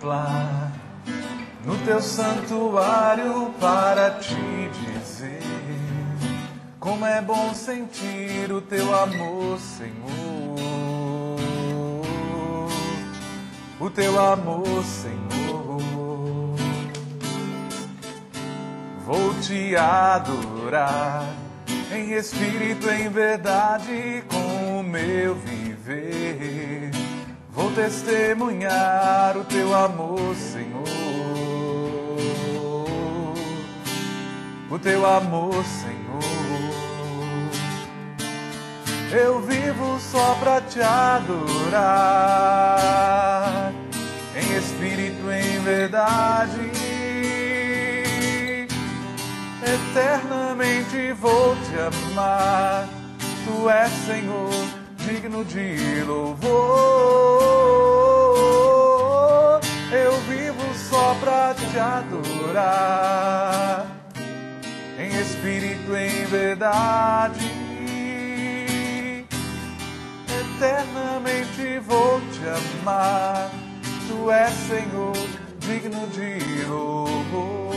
contemplar no teu santuário para te dizer como é bom sentir o teu amor, Senhor. O teu amor, Senhor. Vou te adorar em espírito, em verdade, com o meu viver. Vou testemunhar o teu amor, Senhor. O teu amor, Senhor. Eu vivo só pra te adorar, em espírito, em verdade. Eternamente vou te amar. Tu és, Senhor, digno de louvor. Eu vivo só pra te adorar, em espírito, em verdade. Eternamente vou te amar. Tu és, Senhor, digno de louvor.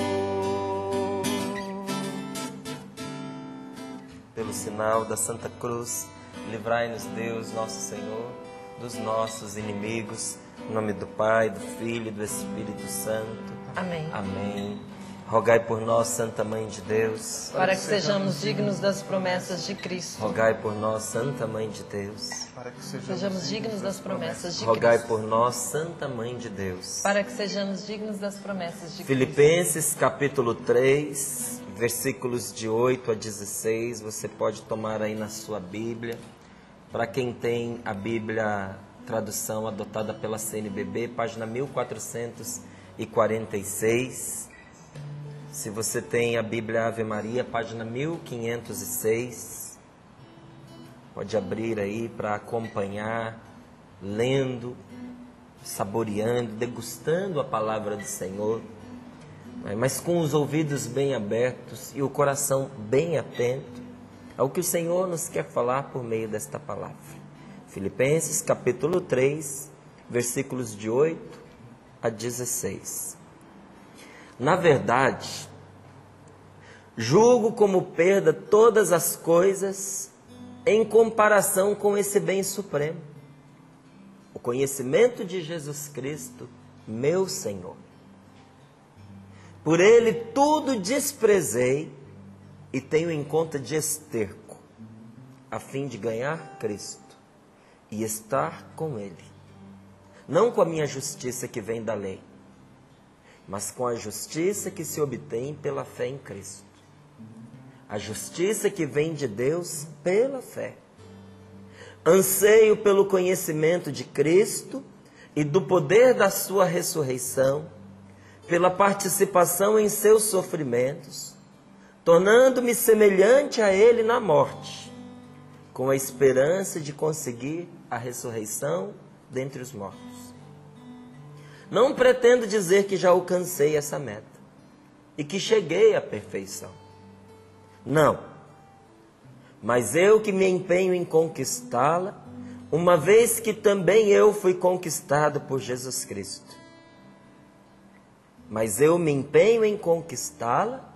Pelo sinal da Santa Cruz, livrai-nos Deus, nosso Senhor, dos nossos inimigos. Em nome do Pai, do Filho e do Espírito Santo. Amém. Amém. Rogai por nós, Santa Mãe de Deus, Para que sejamos dignos das promessas de Cristo. rogai por nós, Santa Mãe de Deus, Para que Sejamos dignos das promessas de rogai Cristo. por nós, Santa Mãe de Deus. Para que sejamos dignos das promessas de Cristo. Filipenses capítulo 3, versículos de 8 a 16, você pode tomar aí na sua Bíblia. Para quem tem a Bíblia, tradução adotada pela CNBB, página 1446. Se você tem a Bíblia Ave Maria, página 1506. Pode abrir aí para acompanhar, lendo, saboreando, degustando a palavra do Senhor, mas com os ouvidos bem abertos e o coração bem atento ao que o Senhor nos quer falar por meio desta palavra. Filipenses capítulo 3, versículos de 8 a 16. Na verdade, julgo como perda todas as coisas em comparação com esse bem supremo, o conhecimento de Jesus Cristo, meu Senhor. Por ele tudo desprezei e tenho em conta de esterco, a fim de ganhar Cristo e estar com ele, não com a minha justiça que vem da lei, mas com a justiça que se obtém pela fé em Cristo. A justiça que vem de Deus pela fé. Anseio pelo conhecimento de Cristo e do poder da sua ressurreição, pela participação em seus sofrimentos, tornando-me semelhante a Ele na morte, com a esperança de conseguir a ressurreição dentre os mortos. Não pretendo dizer que já alcancei essa meta e que cheguei à perfeição. Não. Mas eu que me empenho em conquistá-la, uma vez que também eu fui conquistado por Jesus Cristo. Mas eu me empenho em conquistá-la,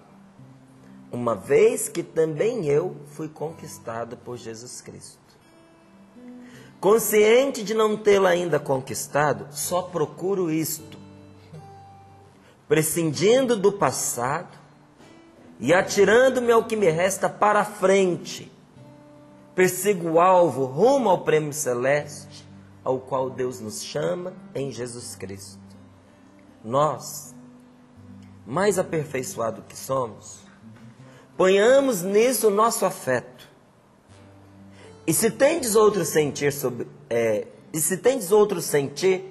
uma vez que também eu fui conquistado por Jesus Cristo. Consciente de não tê-la ainda conquistado, só procuro isto, prescindindo do passado e atirando-me ao que me resta para a frente, persigo o alvo rumo ao prêmio celeste, ao qual Deus nos chama em Jesus Cristo. Nós, mais aperfeiçoado que somos, ponhamos nisso o nosso afeto. E se tendes outro sentir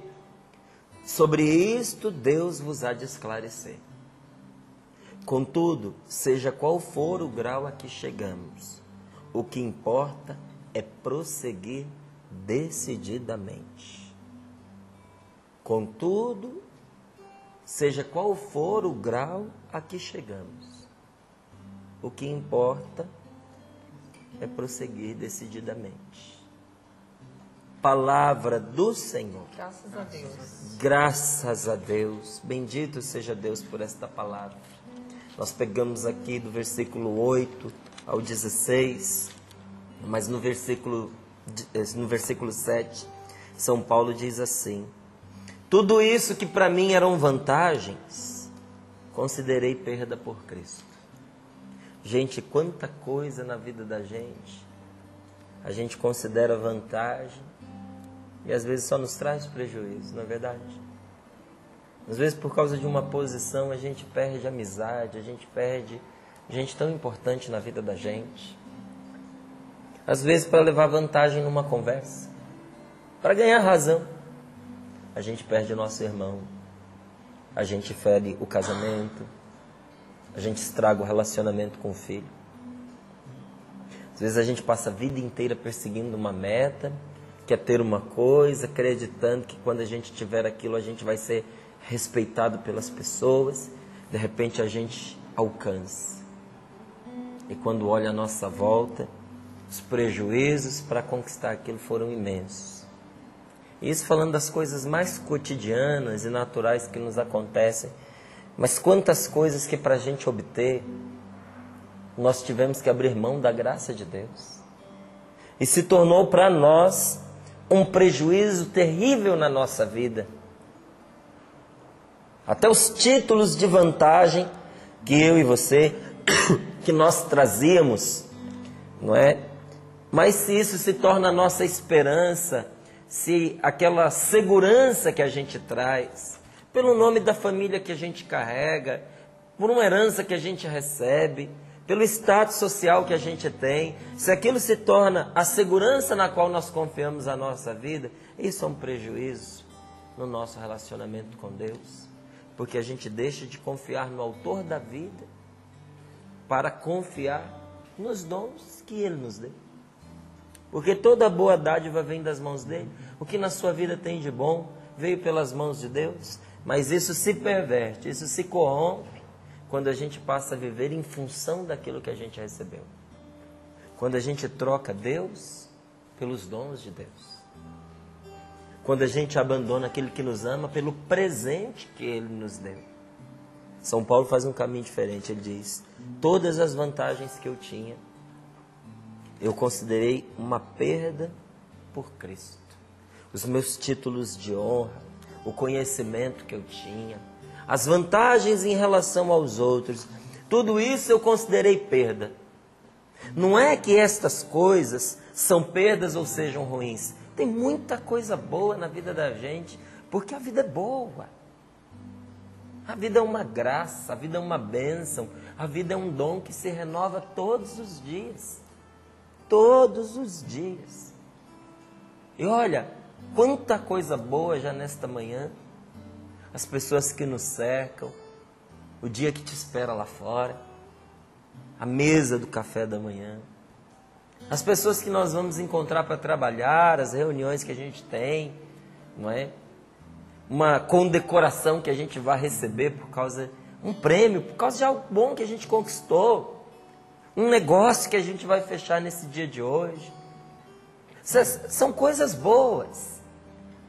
sobre isto, Deus vos há de esclarecer. Contudo, seja qual for o grau a que chegamos, o que importa é prosseguir decididamente. Contudo, seja qual for o grau a que chegamos, o que importa é prosseguir decididamente. palavra do Senhor. Graças a Deus. Graças a Deus. Bendito seja Deus por esta palavra. Nós pegamos aqui do versículo 8 ao 16, mas no versículo 7, São Paulo diz assim: tudo isso que para mim eram vantagens, considerei perda por Cristo. Gente, quanta coisa na vida da gente a gente considera vantagem e às vezes só nos traz prejuízo, não é verdade? Às vezes por causa de uma posição a gente perde amizade, a gente perde gente tão importante na vida da gente. Às vezes para levar vantagem numa conversa, para ganhar razão, a gente perde o nosso irmão, a gente fere o casamento, a gente estraga o relacionamento com o filho. Às vezes a gente passa a vida inteira perseguindo uma meta, quer ter uma coisa, acreditando que quando a gente tiver aquilo a gente vai ser respeitado pelas pessoas. De repente a gente alcança. E quando olha a nossa volta, os prejuízos para conquistar aquilo foram imensos. Isso falando das coisas mais cotidianas e naturais que nos acontecem. Mas quantas coisas que para a gente obter, nós tivemos que abrir mão da graça de Deus. E se tornou para nós um prejuízo terrível na nossa vida. Até os títulos de vantagem que eu e você, que nós trazíamos, não é? Mas se isso se torna a nossa esperança, se aquela segurança que a gente traz, pelo nome da família que a gente carrega, por uma herança que a gente recebe, pelo status social que a gente tem, se aquilo se torna a segurança na qual nós confiamos a nossa vida, isso é um prejuízo no nosso relacionamento com Deus, porque a gente deixa de confiar no autor da vida para confiar nos dons que Ele nos deu. Porque toda boa dádiva vem das mãos dele. O que na sua vida tem de bom veio pelas mãos de Deus, mas isso se perverte, isso se corrompe quando a gente passa a viver em função daquilo que a gente recebeu. Quando a gente troca Deus pelos dons de Deus. Quando a gente abandona aquele que nos ama pelo presente que Ele nos deu. São Paulo faz um caminho diferente. Ele diz: todas as vantagens que eu tinha, eu considerei uma perda por Cristo. Os meus títulos de honra, o conhecimento que eu tinha, as vantagens em relação aos outros, tudo isso eu considerei perda. Não é que estas coisas são perdas ou sejam ruins. Tem muita coisa boa na vida da gente, porque a vida é boa. A vida é uma graça, a vida é uma bênção, a vida é um dom que se renova todos os dias. Todos os dias. E olha, quanta coisa boa já nesta manhã. As pessoas que nos cercam, o dia que te espera lá fora, a mesa do café da manhã, as pessoas que nós vamos encontrar para trabalhar, as reuniões que a gente tem, não é? Uma condecoração que a gente vai receber por causa, um prêmio, por causa de algo bom que a gente conquistou, um negócio que a gente vai fechar nesse dia de hoje. São coisas boas,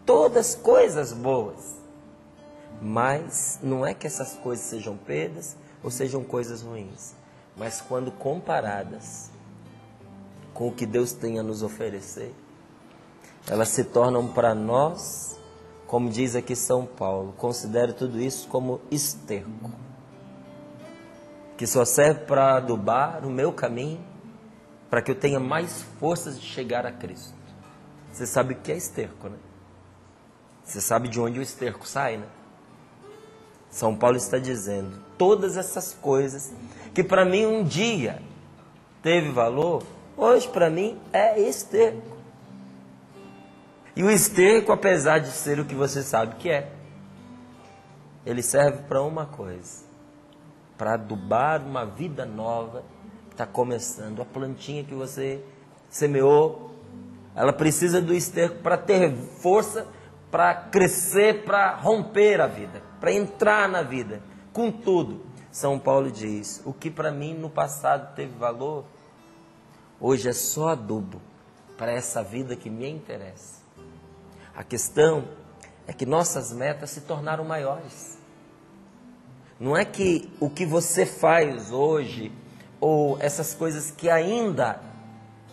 todas coisas boas. Mas não é que essas coisas sejam perdas ou sejam coisas ruins, mas quando comparadas com o que Deus tem a nos oferecer, elas se tornam para nós, como diz aqui São Paulo, considero tudo isso como esterco, que só serve para adubar o meu caminho, para que eu tenha mais forças de chegar a Cristo. Você sabe o que é esterco, né? Você sabe de onde o esterco sai, né? São Paulo está dizendo, todas essas coisas que para mim um dia teve valor, hoje para mim é esterco. E o esterco, apesar de ser o que você sabe que é, ele serve para uma coisa, para adubar uma vida nova que está começando. A plantinha que você semeou, ela precisa do esterco para ter força, para crescer, para romper a vida, para entrar na vida. Contudo, São Paulo diz, o que para mim no passado teve valor, hoje é só adubo para essa vida que me interessa. A questão é que nossas metas se tornaram maiores. Não é que o que você faz hoje, ou essas coisas que ainda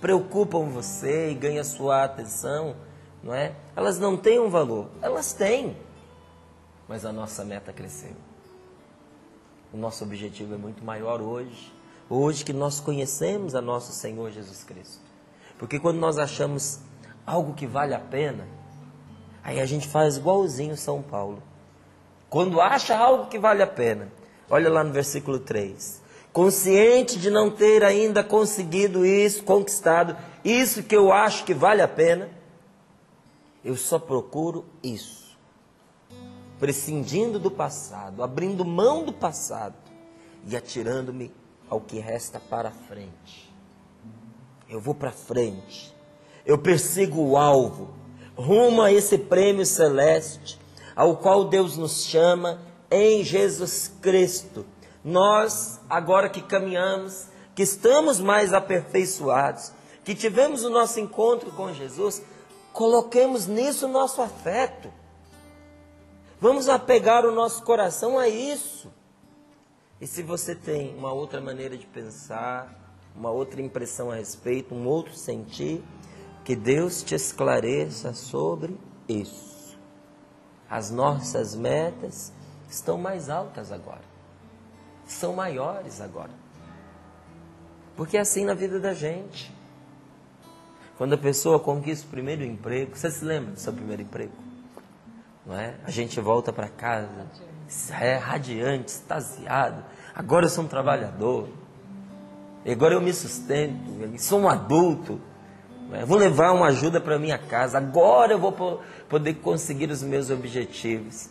preocupam você e ganham sua atenção, não é? Elas não têm um valor. Elas têm. Mas a nossa meta cresceu. O nosso objetivo é muito maior hoje. Hoje que nós conhecemos a nosso Senhor Jesus Cristo. Porque quando nós achamos algo que vale a pena, aí a gente faz igualzinho São Paulo. Quando acha algo que vale a pena, olha lá no versículo 3. Consciente de não ter ainda conseguido isso, conquistado, isso que eu acho que vale a pena, eu só procuro isso. Prescindindo do passado, abrindo mão do passado e atirando-me ao que resta para frente. Eu vou para frente, eu persigo o alvo, rumo a esse prêmio celeste, ao qual Deus nos chama em Jesus Cristo. Nós, agora que caminhamos, que estamos mais aperfeiçoados, que tivemos o nosso encontro com Jesus, coloquemos nisso o nosso afeto. Vamos apegar o nosso coração a isso. E se você tem uma outra maneira de pensar, uma outra impressão a respeito, um outro sentir, que Deus te esclareça sobre isso. As nossas metas estão mais altas agora. São maiores agora. Porque é assim na vida da gente. Quando a pessoa conquista o primeiro emprego, você se lembra do seu primeiro emprego? Não é? A gente volta para casa, radiante, extasiado. Agora eu sou um trabalhador. Agora eu me sustento. Eu sou um adulto. Não é? Vou levar uma ajuda para minha casa. Agora eu vou poder conseguir os meus objetivos.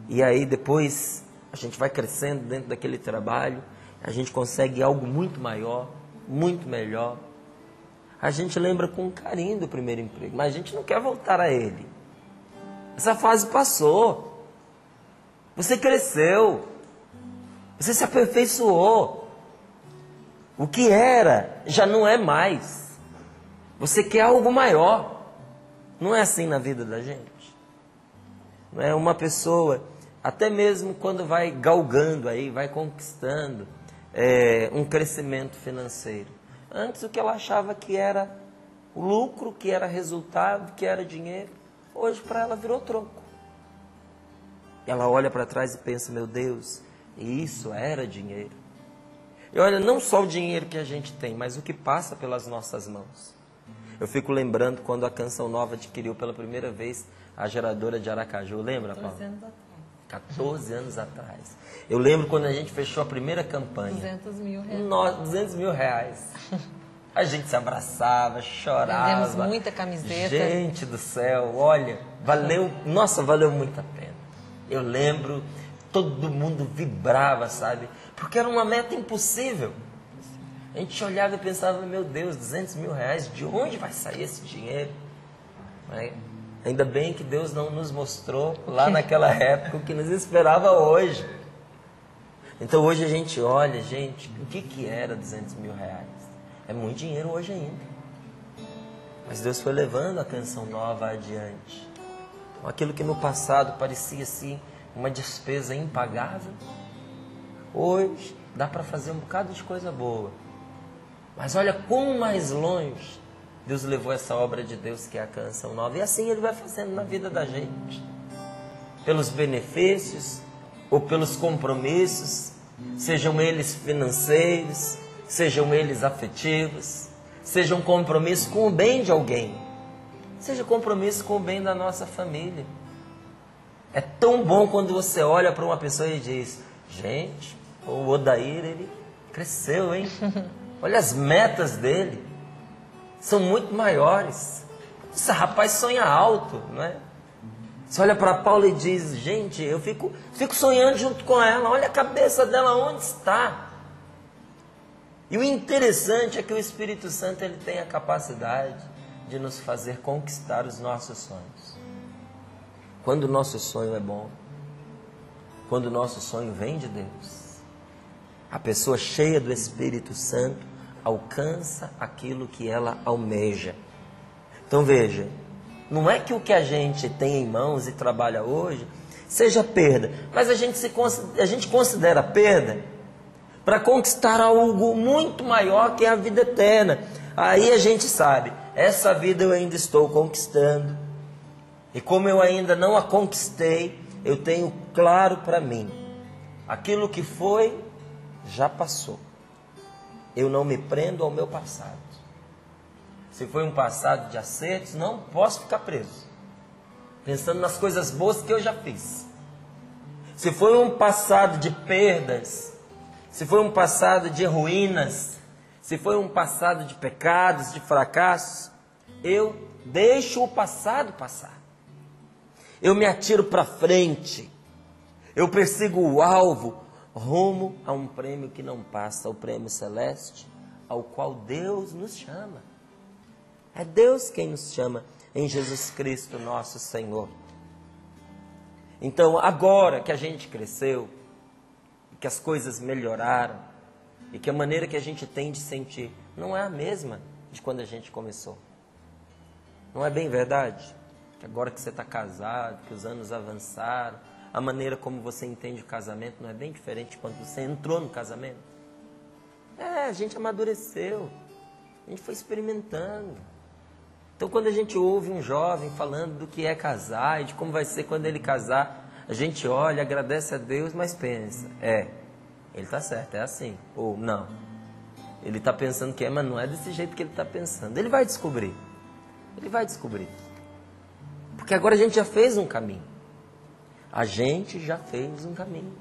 E aí depois a gente vai crescendo dentro daquele trabalho. A gente consegue algo muito maior, muito melhor. A gente lembra com carinho do primeiro emprego, mas a gente não quer voltar a ele. Essa fase passou. Você cresceu. Você se aperfeiçoou. O que era já não é mais. Você quer algo maior. Não é assim na vida da gente. Não é uma pessoa, até mesmo quando vai galgando aí, vai conquistando um crescimento financeiro. Antes o que ela achava que era o lucro, que era resultado, que era dinheiro, hoje para ela virou troco. Ela olha para trás e pensa, meu Deus, isso era dinheiro. E olha, não só o dinheiro que a gente tem, mas o que passa pelas nossas mãos. Eu fico lembrando quando a Canção Nova adquiriu pela primeira vez a geradora de Aracaju. Lembra, Paulo? 14 anos atrás. Eu lembro quando a gente fechou a primeira campanha. 200 mil reais. Nossa, 200 mil reais. A gente se abraçava, chorava. Vendemos muita camiseta. Gente do céu, olha, valeu muito a pena. Eu lembro, todo mundo vibrava, sabe? Porque era uma meta impossível. A gente olhava e pensava, meu Deus, 200 mil reais, de onde vai sair esse dinheiro? Ainda bem que Deus não nos mostrou lá naquela época o que nos esperava hoje. Então hoje a gente olha, gente, o que era 200 mil reais? É muito dinheiro hoje ainda. Mas Deus foi levando a Canção Nova adiante. Aquilo que no passado parecia assim uma despesa impagável, hoje dá para fazer um bocado de coisa boa. Mas olha quão mais longe Deus levou essa obra de Deus que é a Canção Nova. E assim Ele vai fazendo na vida da gente. Pelos benefícios ou pelos compromissos, sejam eles financeiros, sejam eles afetivos, sejam compromissos com o bem de alguém, seja compromisso com o bem da nossa família. É tão bom quando você olha para uma pessoa e diz, gente, o Odair, ele cresceu, hein? Olha as metas dele, são muito maiores. Esse rapaz sonha alto, não é? Você olha para Paula e diz, gente, eu fico sonhando junto com ela, olha a cabeça dela onde está. E o interessante é que o Espírito Santo ele tem a capacidade de nos fazer conquistar os nossos sonhos. Quando o nosso sonho é bom, quando o nosso sonho vem de Deus, a pessoa cheia do Espírito Santo alcança aquilo que ela almeja. Então veja, Não é que o que a gente tem em mãos e trabalha hoje seja perda, mas a gente considera perda para conquistar algo muito maior que é a vida eterna. Aí a gente sabe, essa vida eu ainda estou conquistando, e como eu ainda não a conquistei, eu tenho claro para mim, aquilo que foi, já passou. Eu não me prendo ao meu passado. Se foi um passado de acertos, não posso ficar preso, pensando nas coisas boas que eu já fiz. Se foi um passado de perdas, se foi um passado de ruínas, se foi um passado de pecados, de fracassos, eu deixo o passado passar. Eu me atiro para frente. Eu persigo o alvo, rumo a um prêmio que não passa, o prêmio celeste, ao qual Deus nos chama. É Deus quem nos chama em Jesus Cristo, nosso Senhor. Então, agora que a gente cresceu, que as coisas melhoraram, e que a maneira que a gente tem de sentir não é a mesma de quando a gente começou. Não é bem verdade? Que agora que você está casado, que os anos avançaram, a maneira como você entende o casamento não é bem diferente de quando você entrou no casamento? A gente amadureceu, a gente foi experimentando. Então, quando a gente ouve um jovem falando do que é casar e de como vai ser quando ele casar, a gente olha, agradece a Deus, mas pensa, ele está certo, é assim. Ou não, ele está pensando que mas não é desse jeito que ele está pensando. Ele vai descobrir. Porque agora a gente já fez um caminho. A gente já fez um caminho.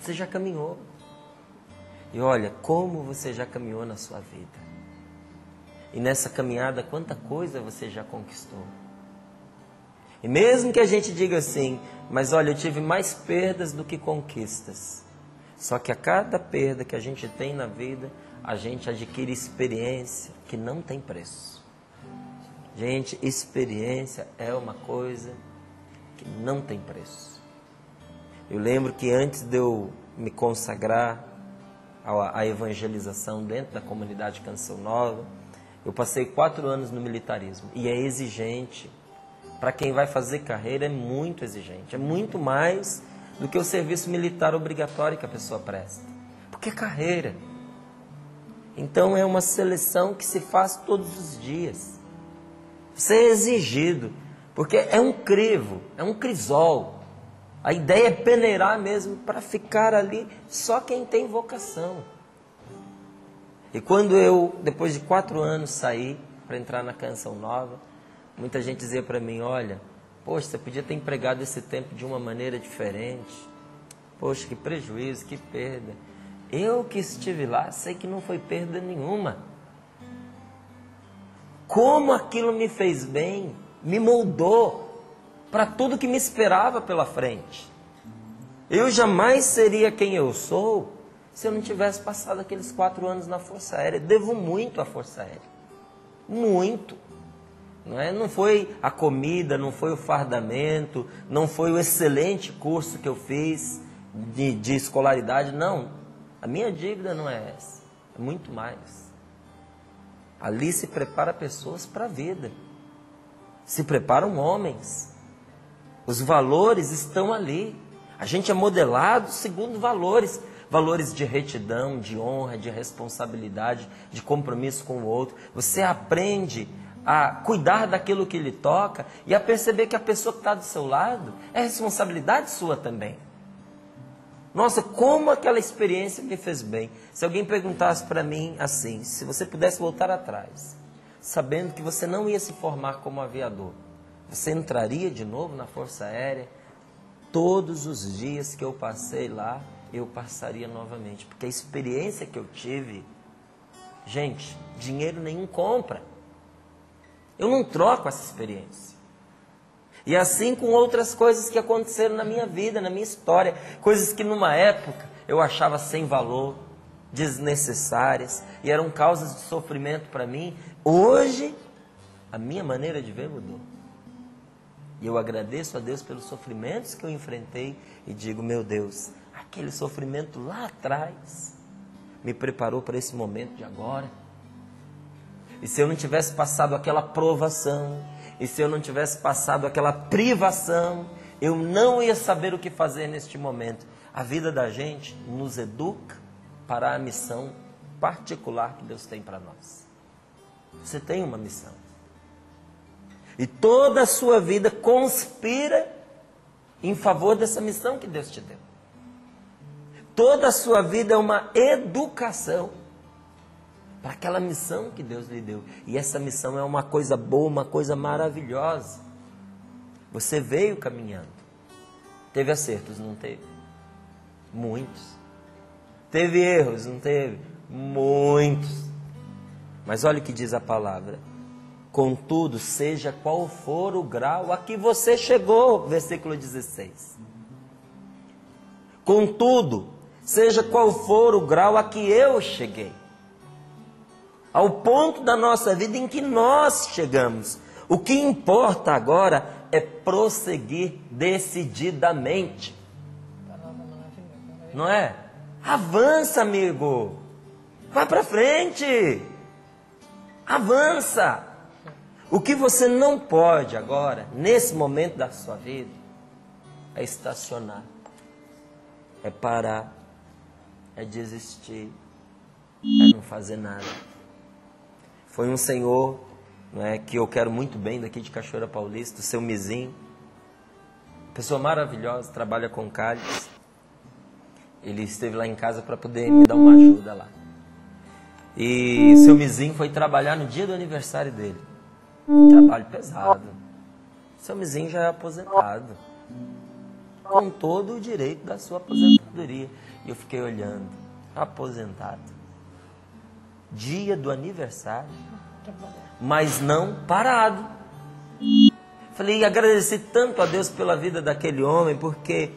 Você já caminhou. E olha, como você já caminhou na sua vida. E nessa caminhada, quanta coisa você já conquistou. E mesmo que a gente diga assim, mas olha, eu tive mais perdas do que conquistas. Só que a cada perda que a gente tem na vida, a gente adquire experiência que não tem preço. Gente, experiência é uma coisa que não tem preço. Eu lembro que antes de eu me consagrar à evangelização dentro da comunidade Canção Nova, eu passei 4 anos no militarismo. E é exigente. Para quem vai fazer carreira é muito exigente. É muito mais do que o serviço militar obrigatório que a pessoa presta. Porque é carreira. Então é uma seleção que se faz todos os dias. Você é exigido. Porque é um crivo, é um crisol. A ideia é peneirar mesmo para ficar ali só quem tem vocação. E quando eu, depois de 4 anos, saí para entrar na Canção Nova, muita gente dizia para mim, olha, poxa, você podia ter empregado esse tempo de uma maneira diferente. Poxa, que prejuízo, que perda. Eu que estive lá, sei que não foi perda nenhuma. Como aquilo me fez bem, me moldou para tudo que me esperava pela frente. Eu jamais seria quem eu sou se eu não tivesse passado aqueles 4 anos na Força Aérea. Devo muito à Força Aérea. Muito. Não foi a comida, não foi o fardamento, não foi o excelente curso que eu fiz de escolaridade. Não. A minha dívida não é essa. É muito mais. Ali se prepara pessoas para a vida. Se preparam homens. Os valores estão ali. A gente é modelado segundo valores. Valores de retidão, de honra, de responsabilidade, de compromisso com o outro. Você aprende a cuidar daquilo que lhe toca e a perceber que a pessoa que está do seu lado é responsabilidade sua também. Nossa, como aquela experiência me fez bem. Se alguém perguntasse para mim assim, se você pudesse voltar atrás, sabendo que você não ia se formar como aviador, você entraria de novo na Força Aérea? Todos os dias que eu passei lá, eu passaria novamente. Porque a experiência que eu tive, gente, dinheiro nenhum compra. Eu não troco essa experiência. E assim com outras coisas que aconteceram na minha vida, na minha história. Coisas que numa época eu achava sem valor, desnecessárias, e eram causas de sofrimento para mim. Hoje, a minha maneira de ver mudou. E eu agradeço a Deus pelos sofrimentos que eu enfrentei e digo, meu Deus, aquele sofrimento lá atrás me preparou para esse momento de agora. E se eu não tivesse passado aquela provação, E se eu não tivesse passado aquela privação, eu não ia saber o que fazer neste momento. A vida da gente nos educa para a missão particular que Deus tem para nós. Você tem uma missão. E toda a sua vida conspira em favor dessa missão que Deus te deu. Toda a sua vida é uma educação para aquela missão que Deus lhe deu. E essa missão é uma coisa boa, uma coisa maravilhosa. Você veio caminhando. Teve acertos, não teve? Muitos. Teve erros, não teve? Muitos. Mas olha o que diz a palavra. Contudo, seja qual for o grau a que você chegou, versículo 16. Contudo, seja qual for o grau a que eu cheguei. Ao ponto da nossa vida em que nós chegamos. O que importa agora é prosseguir decididamente. Não é? Avança, amigo. Vai para frente. Avança. O que você não pode agora, nesse momento da sua vida, é estacionar. É parar. É desistir. É não fazer nada. Foi um senhor, não é, que eu quero muito bem, daqui de Cachoeira Paulista, o seu Mizinho. Pessoa maravilhosa, trabalha com cálices. Ele esteve lá em casa para poder me dar uma ajuda lá. E seu Mizinho foi trabalhar no dia do aniversário dele. Trabalho pesado. Seu Mizinho já é aposentado. Com todo o direito da sua aposentadoria. E eu fiquei olhando. Aposentado. Dia do aniversário. Mas não parado. Falei, agradeci tanto a Deus pela vida daquele homem, porque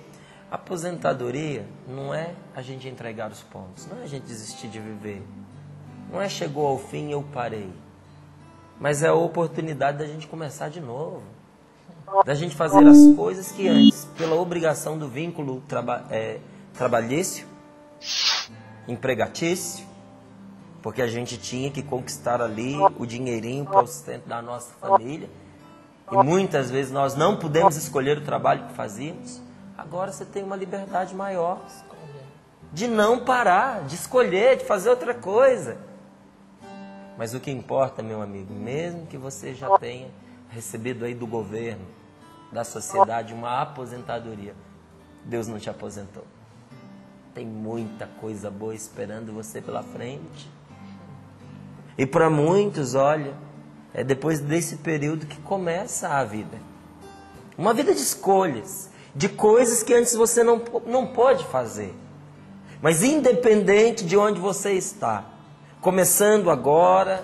a aposentadoria não é a gente entregar os pontos, não é a gente desistir de viver, não é chegou ao fim e eu parei, mas é a oportunidade da gente começar de novo, da gente fazer as coisas que antes, pela obrigação do vínculo trabalhício, empregatício, porque a gente tinha que conquistar ali o dinheirinho para o sustento da nossa família, e muitas vezes nós não pudemos escolher o trabalho que fazíamos. Agora você tem uma liberdade maior de não parar, de escolher, de fazer outra coisa. Mas o que importa, meu amigo, mesmo que você já tenha recebido aí do governo, da sociedade, uma aposentadoria, Deus não te aposentou. Tem muita coisa boa esperando você pela frente. E para muitos, olha, é depois desse período que começa a vida. Uma vida de escolhas, de coisas que antes você não pode fazer. Mas independente de onde você está, começando agora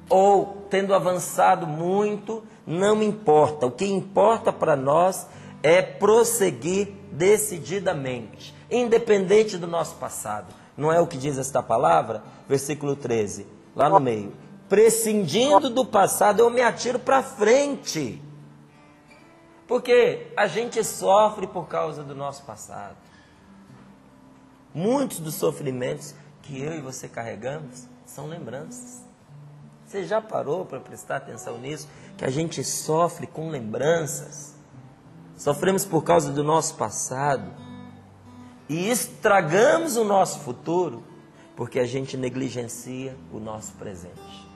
ou tendo avançado muito, não importa. O que importa para nós é prosseguir decididamente, independente do nosso passado. Não é o que diz esta palavra? Versículo 13, lá no meio. Prescindindo do passado, eu me atiro para frente. Porque a gente sofre por causa do nosso passado. Muitos dos sofrimentos que eu e você carregamos são lembranças. Você já parou para prestar atenção nisso? Que a gente sofre com lembranças. Sofremos por causa do nosso passado. E estragamos o nosso futuro porque a gente negligencia o nosso presente.